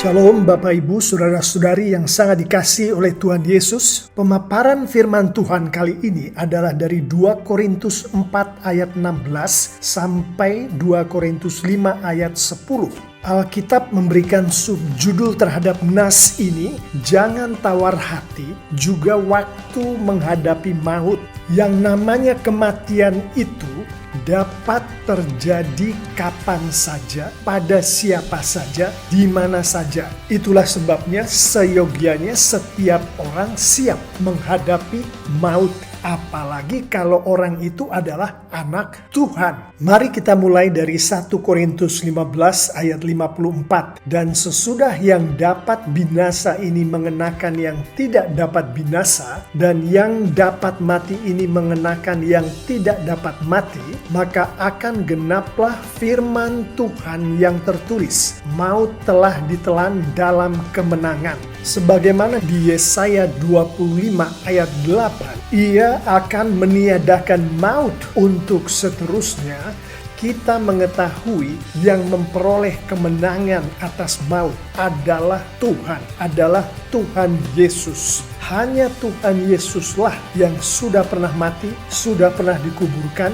Shalom Bapak Ibu, Saudara-saudari yang sangat dikasihi oleh Tuhan Yesus. Pemaparan firman Tuhan kali ini adalah dari 2 Korintus 4 ayat 16 sampai 2 Korintus 5 ayat 10. Alkitab memberikan subjudul terhadap nas ini, jangan tawar hati, juga waktu menghadapi maut. Yang namanya kematian itu dapat terjadi kapan saja, pada siapa saja, di mana saja. Itulah sebabnya seyogianya setiap orang siap menghadapi maut. Apalagi kalau orang itu adalah anak Tuhan. Mari kita mulai dari 1 Korintus 15 ayat 54. Dan sesudah yang dapat binasa ini mengenakan yang tidak dapat binasa, dan yang dapat mati ini mengenakan yang tidak dapat mati, maka akan genaplah firman Tuhan yang tertulis, maut telah ditelan dalam kemenangan. Sebagaimana di Yesaya 25 ayat 8, ia akan meniadakan maut. Untuk seterusnya kita mengetahui yang memperoleh kemenangan atas maut adalah Tuhan Yesus. Hanya Tuhan Yesuslah yang sudah pernah mati, sudah pernah dikuburkan,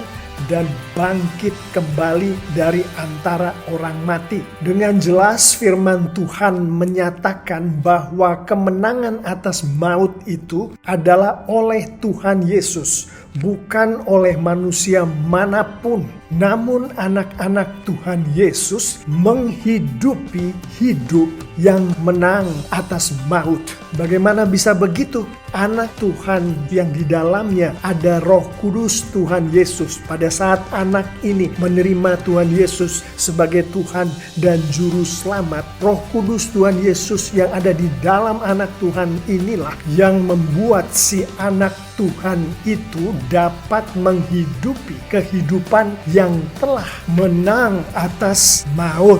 dan bangkit kembali dari antara orang mati. Dengan jelas firman Tuhan menyatakan bahwa kemenangan atas maut itu adalah oleh Tuhan Yesus, bukan oleh manusia manapun. Namun anak-anak Tuhan Yesus menghidupi hidup yang menang atas maut. Bagaimana bisa begitu? Anak Tuhan yang di dalamnya ada Roh Kudus Tuhan Yesus. Pada saat anak ini menerima Tuhan Yesus sebagai Tuhan dan Juru Selamat, Roh Kudus Tuhan Yesus yang ada di dalam anak Tuhan inilah yang membuat si anak Tuhan itu dapat menghidupi kehidupan yang telah menang atas maut.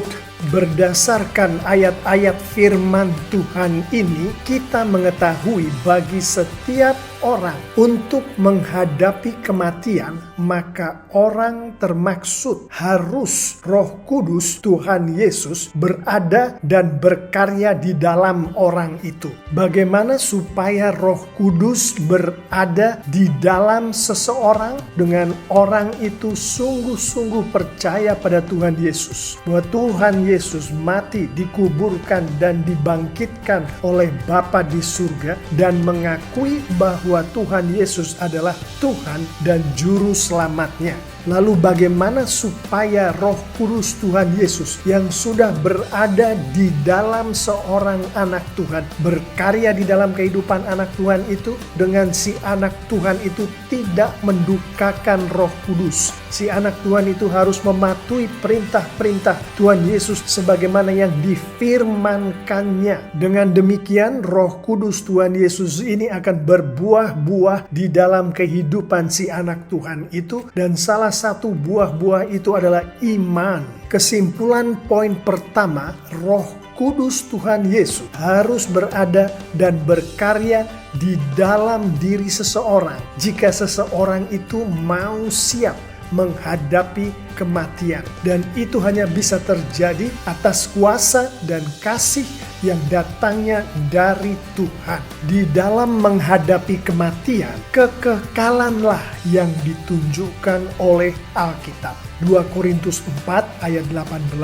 Berdasarkan ayat-ayat firman Tuhan ini, kita mengetahui bagi setiap orang untuk menghadapi kematian, maka orang termaksud harus Roh Kudus Tuhan Yesus berada dan berkarya di dalam orang itu. Bagaimana supaya Roh Kudus berada di dalam seseorang? Dengan orang itu sungguh-sungguh percaya pada Tuhan Yesus, bahwa Tuhan Yesus mati, dikuburkan, dan dibangkitkan oleh Bapa di surga, dan mengakui bahwa Tuhan Yesus adalah Tuhan dan Juru Selamatnya. Lalu bagaimana supaya Roh Kudus Tuhan Yesus yang sudah berada di dalam seorang anak Tuhan berkarya di dalam kehidupan anak Tuhan itu, dengan si anak Tuhan itu tidak mendukakan Roh Kudus. Si anak Tuhan itu harus mematuhi perintah-perintah Tuhan Yesus sebagaimana yang difirmankannya. Dengan demikian Roh Kudus Tuhan Yesus ini akan berbuah-buah di dalam kehidupan si anak Tuhan itu, dan salah satu buah-buah itu adalah iman. Kesimpulan poin pertama, Roh Kudus Tuhan Yesus harus berada dan berkarya di dalam diri seseorang jika seseorang itu mau siap menghadapi kematian. Dan itu hanya bisa terjadi atas kuasa dan kasih yang datangnya dari Tuhan. Di dalam menghadapi kematian, kekekalanlah yang ditunjukkan oleh Alkitab. 2 Korintus 4 ayat 18,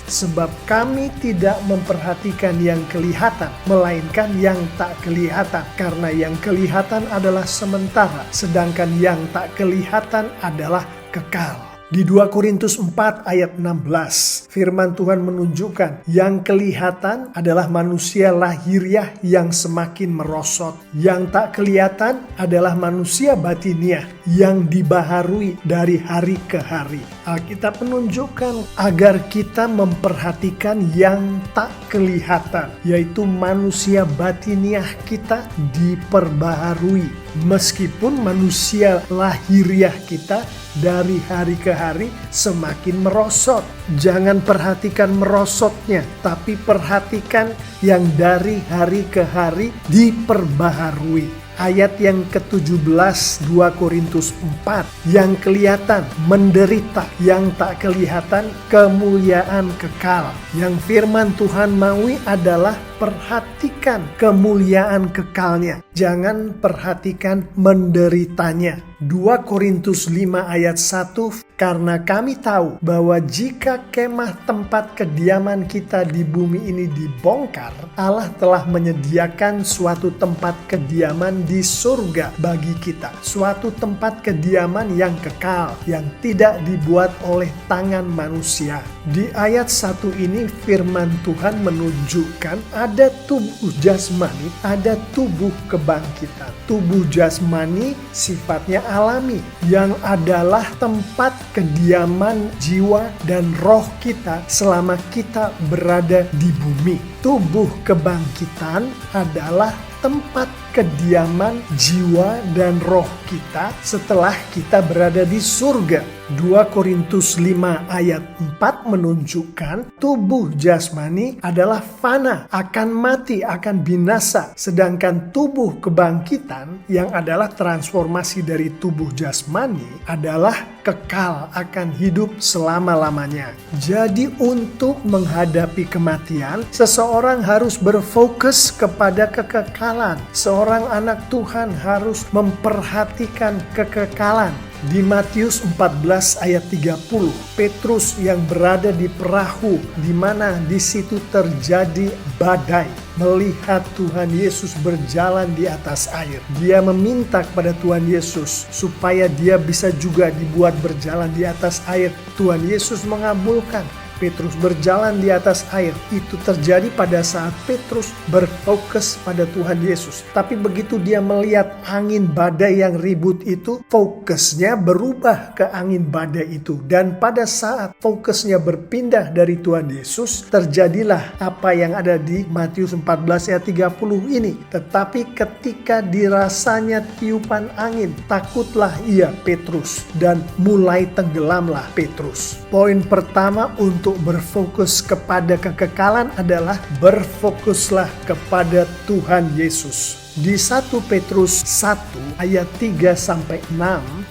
sebab kami tidak memperhatikan yang kelihatan, melainkan yang tak kelihatan. Karena yang kelihatan adalah sementara, sedangkan yang tak kelihatan adalah kekal. Di 2 Korintus 4 ayat 16, firman Tuhan menunjukkan yang kelihatan adalah manusia lahiriah yang semakin merosot. Yang tak kelihatan adalah manusia batiniah yang dibaharui dari hari ke hari. Alkitab menunjukkan agar kita memperhatikan yang tak kelihatan, yaitu manusia batiniah kita diperbaharui. Meskipun manusia lahiriah kita dari hari ke hari semakin merosot. Jangan perhatikan merosotnya, tapi perhatikan yang dari hari ke hari diperbaharui. Ayat yang ke-17 2 Korintus 4, yang kelihatan menderita, yang tak kelihatan kemuliaan kekal. Yang firman Tuhan maui adalah perhatikan kemuliaan kekalnya, jangan perhatikan menderitanya. 2 Korintus 5 ayat 1, karena kami tahu bahwa jika kemah tempat kediaman kita di bumi ini dibongkar, Allah telah menyediakan suatu tempat kediaman di surga bagi kita. Suatu tempat kediaman yang kekal, yang tidak dibuat oleh tangan manusia. Di ayat 1 ini firman Tuhan menunjukkan ada tubuh jasmani, ada tubuh kebangkitan. Tubuh jasmani sifatnya alami, yang adalah tempat kediaman jiwa dan roh kita selama kita berada di bumi. Tubuh kebangkitan adalah tempat kediaman jiwa dan roh kita setelah kita berada di surga. 2 Korintus 5 ayat 4 menunjukkan tubuh jasmani adalah fana, akan mati, akan binasa. Sedangkan tubuh kebangkitan yang adalah transformasi dari tubuh jasmani adalah kekal, akan hidup selama-lamanya. Jadi untuk menghadapi kematian, seseorang harus berfokus kepada kekekalan. Seorang anak Tuhan harus memperhatikan kekekalan. Di Matius 14 ayat 30, Petrus yang berada di perahu, di mana di situ terjadi badai, melihat Tuhan Yesus berjalan di atas air. Dia meminta kepada Tuhan Yesus supaya dia bisa juga dibuat berjalan di atas air. Tuhan Yesus mengabulkan. Petrus berjalan di atas air. Itu terjadi pada saat Petrus berfokus pada Tuhan Yesus. Tapi begitu dia melihat angin badai yang ribut itu, fokusnya berubah ke angin badai itu. Dan pada saat fokusnya berpindah dari Tuhan Yesus, terjadilah apa yang ada di Matius 14 ayat 30 ini. Tetapi ketika dirasanya tiupan angin, takutlah ia Petrus, dan mulai tenggelamlah Petrus. Poin pertama untuk berfokus kepada kekekalan adalah berfokuslah kepada Tuhan Yesus. Di 1 Petrus 1 ayat 3-6,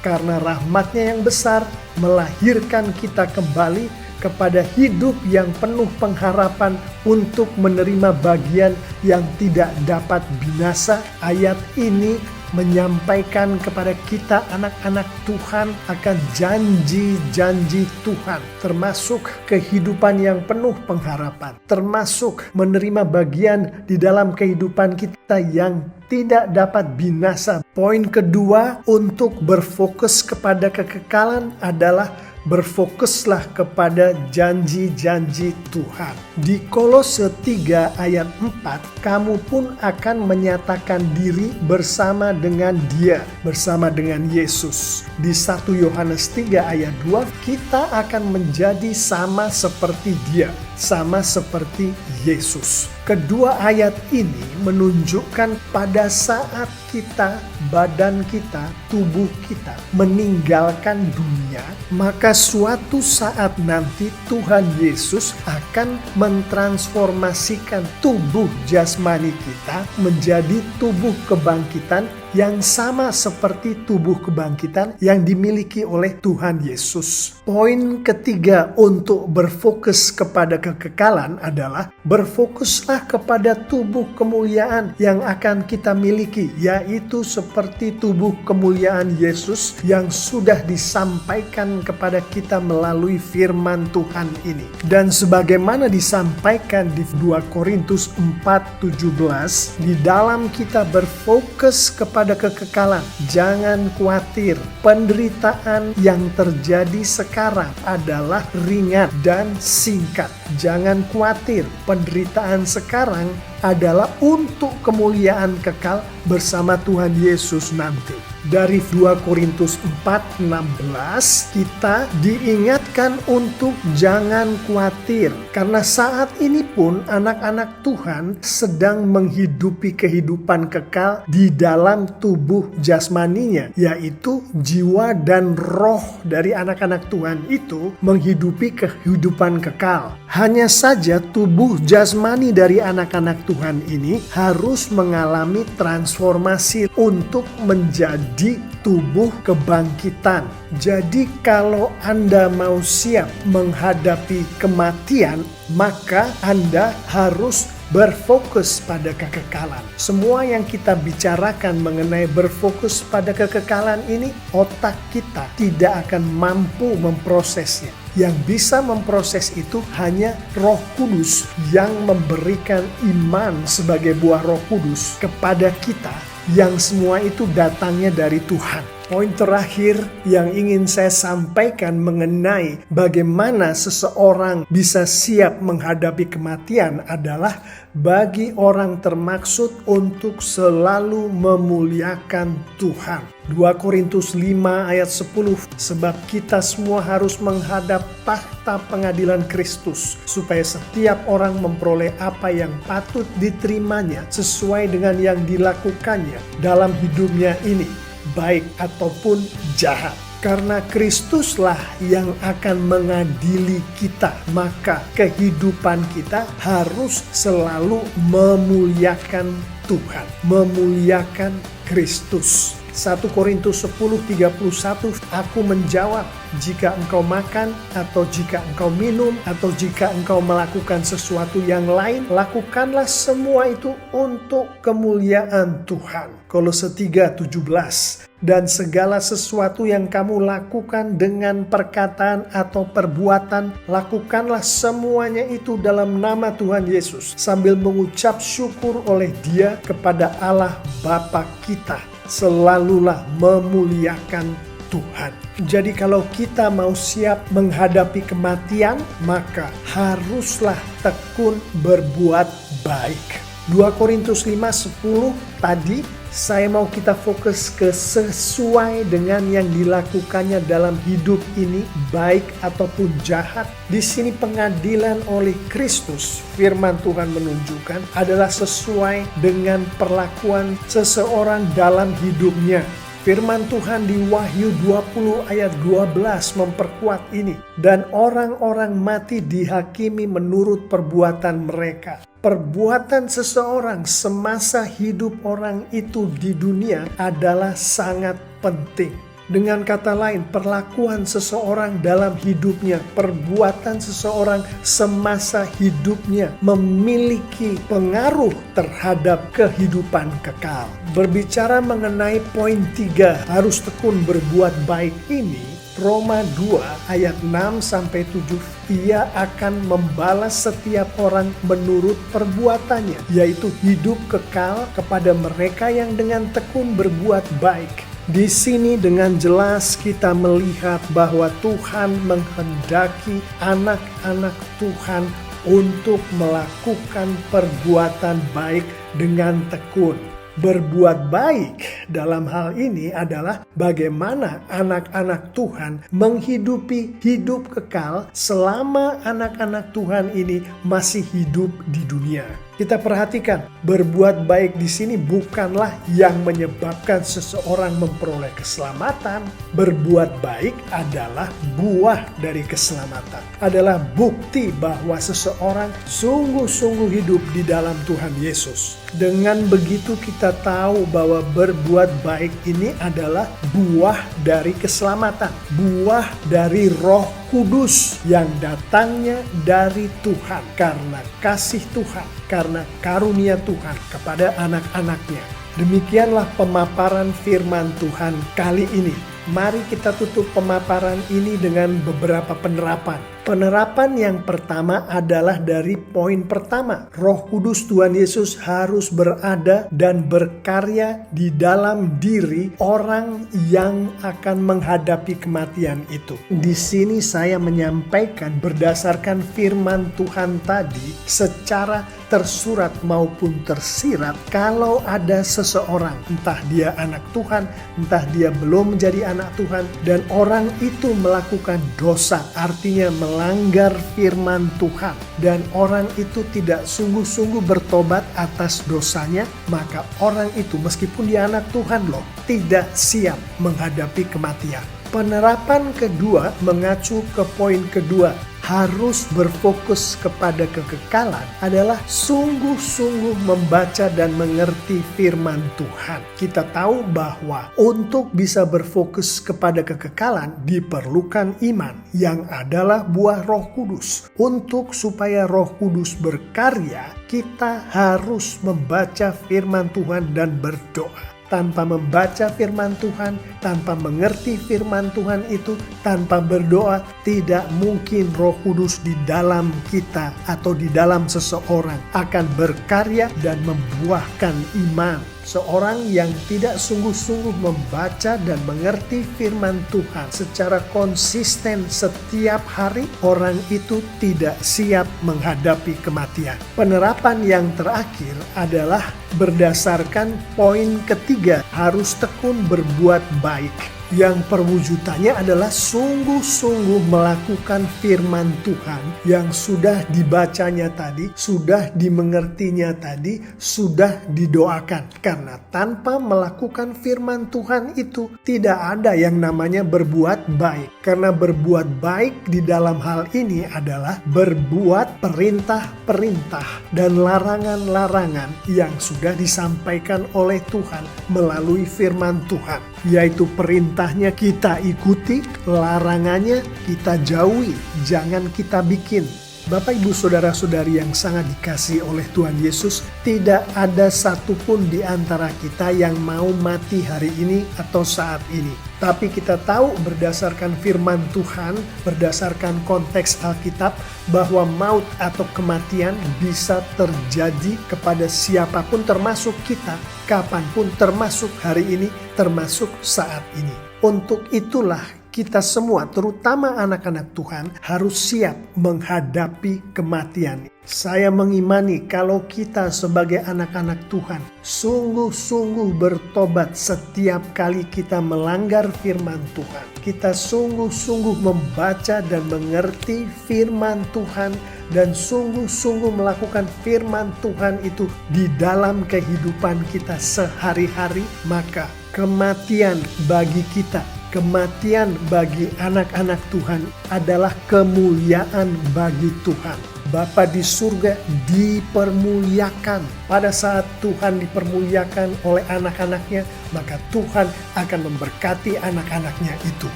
karena rahmatnya yang besar melahirkan kita kembali kepada hidup yang penuh pengharapan untuk menerima bagian yang tidak dapat binasa. Ayat ini menyampaikan kepada kita anak-anak Tuhan akan janji-janji Tuhan, termasuk kehidupan yang penuh pengharapan, termasuk menerima bagian di dalam kehidupan kita yang tidak dapat binasa. Poin kedua untuk berfokus kepada kekekalan adalah berfokuslah kepada janji-janji Tuhan. Di Kolose 3 ayat 4, kamu pun akan menyatakan diri bersama dengan Dia, bersama dengan Yesus. Di 1 Yohanes 3 ayat 2, kita akan menjadi sama seperti Dia, sama seperti Yesus. Kedua ayat ini menunjukkan pada saat kita, badan kita, tubuh kita meninggalkan dunia, maka suatu saat nanti Tuhan Yesus akan mentransformasikan tubuh jasmani kita menjadi tubuh kebangkitan yang sama seperti tubuh kebangkitan yang dimiliki oleh Tuhan Yesus. Poin ketiga untuk berfokus kepada kekekalan adalah berfokuslah kepada tubuh kemuliaan yang akan kita miliki, yaitu seperti tubuh kemuliaan Yesus yang sudah disampaikan kepada kita melalui firman Tuhan ini. Dan sebagaimana disampaikan di 2 Korintus 4:17, di dalam kita berfokus kepada kekekalan, jangan khawatir. Penderitaan yang terjadi sekarang adalah ringan dan singkat. Jangan khawatir, penderitaan sekarang adalah untuk kemuliaan kekal bersama Tuhan Yesus nanti. Dari 2 Korintus 4:16 kita diingatkan untuk jangan khawatir. Karena saat ini pun anak-anak Tuhan sedang menghidupi kehidupan kekal di dalam tubuh jasmaninya, yaitu jiwa dan roh dari anak-anak Tuhan itu menghidupi kehidupan kekal. Hanya saja tubuh jasmani dari anak-anak Tuhan ini harus mengalami transformasi untuk menjadi tubuh kebangkitan. Jadi kalau Anda mau siap menghadapi kematian, maka Anda harus berfokus pada kekekalan. Semua yang kita bicarakan mengenai berfokus pada kekekalan ini, otak kita tidak akan mampu memprosesnya. Yang bisa memproses itu hanya Roh Kudus yang memberikan iman sebagai buah Roh Kudus kepada kita, yang semua itu datangnya dari Tuhan. Poin terakhir yang ingin saya sampaikan mengenai bagaimana seseorang bisa siap menghadapi kematian adalah bagi orang termaksud untuk selalu memuliakan Tuhan. 2 Korintus 5 ayat 10, sebab kita semua harus menghadap takhta pengadilan Kristus, supaya setiap orang memperoleh apa yang patut diterimanya sesuai dengan yang dilakukannya dalam hidupnya ini, baik ataupun jahat. Karena Kristuslah yang akan mengadili kita, maka kehidupan kita harus selalu memuliakan Tuhan, memuliakan Kristus. 1 Korintus 10:31, aku menjawab, jika engkau makan atau jika engkau minum atau jika engkau melakukan sesuatu yang lain, lakukanlah semua itu untuk kemuliaan Tuhan. Kolose 3:17, dan segala sesuatu yang kamu lakukan dengan perkataan atau perbuatan, lakukanlah semuanya itu dalam nama Tuhan Yesus, sambil mengucap syukur oleh Dia kepada Allah Bapa kita. Selalulah memuliakan Tuhan. Jadi kalau kita mau siap menghadapi kematian, maka haruslah tekun berbuat baik. 2 Korintus 5:10 tadi saya mau kita fokus ke sesuai dengan yang dilakukannya dalam hidup ini, baik ataupun jahat. Di sini pengadilan oleh Kristus, firman Tuhan menunjukkan adalah sesuai dengan perlakuan seseorang dalam hidupnya. Firman Tuhan di Wahyu 20 ayat 12 memperkuat ini. Dan orang-orang mati dihakimi menurut perbuatan mereka. Perbuatan seseorang semasa hidup orang itu di dunia adalah sangat penting. Dengan kata lain, perlakuan seseorang dalam hidupnya, perbuatan seseorang semasa hidupnya memiliki pengaruh terhadap kehidupan kekal. Berbicara mengenai poin 3, harus tekun berbuat baik ini, Roma 2 ayat 6-7, ia akan membalas setiap orang menurut perbuatannya, yaitu hidup kekal kepada mereka yang dengan tekun berbuat baik. Di sini dengan jelas kita melihat bahwa Tuhan menghendaki anak-anak Tuhan untuk melakukan perbuatan baik dengan tekun. Berbuat baik dalam hal ini adalah bagaimana anak-anak Tuhan menghidupi hidup kekal selama anak-anak Tuhan ini masih hidup di dunia. Kita perhatikan, berbuat baik di sini bukanlah yang menyebabkan seseorang memperoleh keselamatan. Berbuat baik adalah buah dari keselamatan. Adalah bukti bahwa seseorang sungguh-sungguh hidup di dalam Tuhan Yesus. Dengan begitu kita tahu bahwa berbuat baik ini adalah buah dari keselamatan. Buah dari Roh Kudus yang datangnya dari Tuhan karena kasih Tuhan, karena karunia Tuhan kepada anak-anaknya. Demikianlah pemaparan firman Tuhan kali ini. Mari kita tutup pemaparan ini dengan beberapa penerapan. Penerapan yang pertama adalah dari poin pertama. Roh Kudus Tuhan Yesus harus berada dan berkarya di dalam diri orang yang akan menghadapi kematian itu. Di sini saya menyampaikan berdasarkan firman Tuhan tadi secara tersurat maupun tersirat, kalau ada seseorang, entah dia anak Tuhan, entah dia belum menjadi anak Tuhan, dan orang itu melakukan dosa, artinya melanggar firman Tuhan, dan orang itu tidak sungguh-sungguh bertobat atas dosanya, maka orang itu meskipun dia anak Tuhan loh, tidak siap menghadapi kematian. Penerapan kedua mengacu ke poin kedua, harus berfokus kepada kekekalan adalah sungguh-sungguh membaca dan mengerti firman Tuhan. Kita tahu bahwa untuk bisa berfokus kepada kekekalan diperlukan iman yang adalah buah Roh Kudus. Untuk supaya Roh Kudus berkarya, kita harus membaca firman Tuhan dan berdoa. Tanpa membaca firman Tuhan, tanpa mengerti firman Tuhan itu, tanpa berdoa, tidak mungkin Roh Kudus di dalam kita atau di dalam seseorang akan berkarya dan membuahkan iman. Seorang yang tidak sungguh-sungguh membaca dan mengerti firman Tuhan secara konsisten setiap hari, orang itu tidak siap menghadapi kematian. Penerapan yang terakhir adalah berdasarkan poin ketiga, harus tekun berbuat baik. Yang perwujudannya adalah sungguh-sungguh melakukan firman Tuhan yang sudah dibacanya tadi, sudah dimengertinya tadi, sudah didoakan. Karena tanpa melakukan firman Tuhan itu tidak ada yang namanya berbuat baik. Karena berbuat baik di dalam hal ini adalah berbuat perintah-perintah dan larangan-larangan yang sudah disampaikan oleh Tuhan melalui firman Tuhan, yaitu perintahnya kita ikuti, larangannya kita jauhi, jangan kita bikin. Bapak, Ibu, Saudara-saudari yang sangat dikasihi oleh Tuhan Yesus, tidak ada satupun di antara kita yang mau mati hari ini atau saat ini. Tapi kita tahu berdasarkan firman Tuhan, berdasarkan konteks Alkitab, bahwa maut atau kematian bisa terjadi kepada siapapun termasuk kita, kapanpun, termasuk hari ini, termasuk saat ini. Untuk itulah kita semua, terutama anak-anak Tuhan, harus siap menghadapi kematian. Saya mengimani kalau kita sebagai anak-anak Tuhan sungguh-sungguh bertobat setiap kali kita melanggar firman Tuhan. Kita sungguh-sungguh membaca dan mengerti firman Tuhan dan sungguh-sungguh melakukan firman Tuhan itu di dalam kehidupan kita sehari-hari, maka kematian bagi kita, kematian bagi anak-anak Tuhan adalah kemuliaan bagi Tuhan. Bapa di surga dipermuliakan. Pada saat Tuhan dipermuliakan oleh anak-anaknya, maka Tuhan akan memberkati anak-anaknya itu.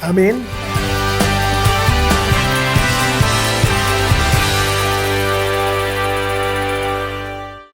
Amin.